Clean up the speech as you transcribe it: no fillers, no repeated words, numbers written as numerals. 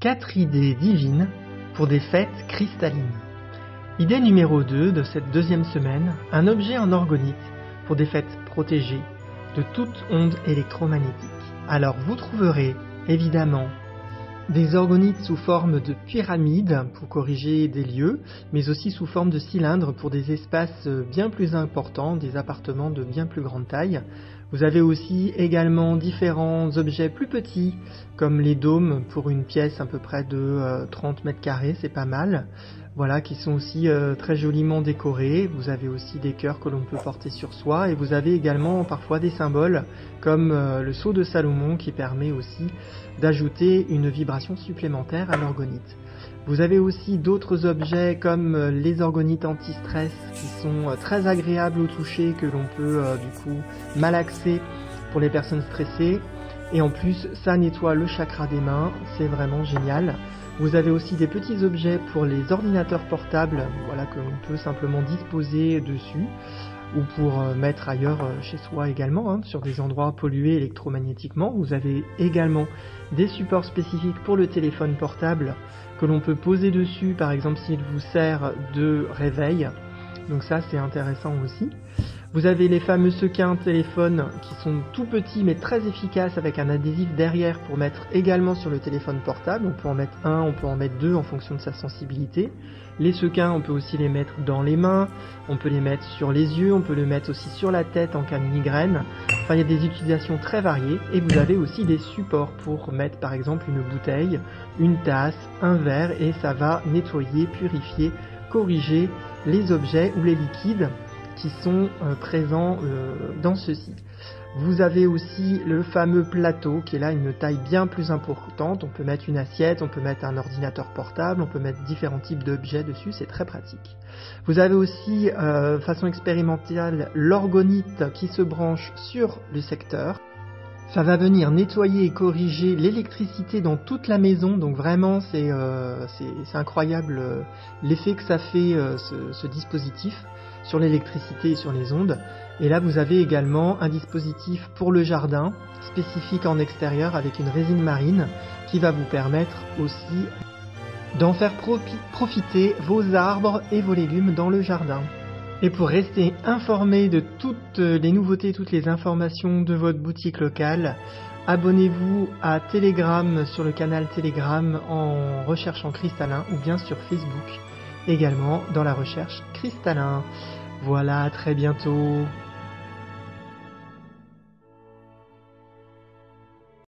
4 idées divines pour des fêtes cristallines. Idée numéro 2 de cette deuxième semaine, un objet en orgonite pour des fêtes protégées de toute onde électromagnétique. Alors vous trouverez évidemment des orgonites sous forme de pyramide pour corriger des lieux, mais aussi sous forme de cylindre pour des espaces bien plus importants, des appartements de bien plus grande taille. Vous avez aussi également différents objets plus petits, comme les dômes pour une pièce à peu près de 30 mètres carrés, c'est pas mal. Voilà, qui sont aussi très joliment décorés. Vous avez aussi des cœurs que l'on peut porter sur soi, et vous avez également parfois des symboles comme le sceau de Salomon qui permet aussi d'ajouter une vibration supplémentaire à l'orgonite. Vous avez aussi d'autres objets comme les orgonites anti-stress qui sont très agréables au toucher, que l'on peut du coup malaxer pour les personnes stressées, et en plus ça nettoie le chakra des mains, c'est vraiment génial. Vous avez aussi des petits objets pour les ordinateurs portables, voilà, que l'on peut simplement disposer dessus, ou pour mettre ailleurs chez soi également, sur des endroits pollués électromagnétiquement. Vous avez également des supports spécifiques pour le téléphone portable que l'on peut poser dessus, par exemple s'il vous sert de réveil. Donc ça c'est intéressant aussi. Vous avez les fameux sequins téléphones qui sont tout petits mais très efficaces, avec un adhésif derrière pour mettre également sur le téléphone portable. On peut en mettre un, on peut en mettre deux en fonction de sa sensibilité. Les sequins, on peut aussi les mettre dans les mains, on peut les mettre sur les yeux, on peut les mettre aussi sur la tête en cas de migraine. Enfin, il y a des utilisations très variées, et vous avez aussi des supports pour mettre par exemple une bouteille, une tasse, un verre, et ça va nettoyer, purifier, corriger les objets ou les liquides qui sont présents dans ceci. Vous avez aussi le fameux plateau qui est là une taille bien plus importante. On peut mettre une assiette, on peut mettre un ordinateur portable, on peut mettre différents types d'objets dessus, c'est très pratique. Vous avez aussi, façon expérimentale, l'orgonite qui se branche sur le secteur. Ça va venir nettoyer et corriger l'électricité dans toute la maison, donc vraiment c'est incroyable l'effet que ça fait ce dispositif sur l'électricité et sur les ondes. Et là vous avez également un dispositif pour le jardin, spécifique en extérieur avec une résine marine qui va vous permettre aussi d'en faire profiter vos arbres et vos légumes dans le jardin. Et pour rester informé de toutes les nouveautés, toutes les informations de votre boutique locale, abonnez-vous à Telegram sur le canal Telegram en recherchant Cristallin, ou bien sur Facebook également dans la recherche Cristallin. Voilà, à très bientôt.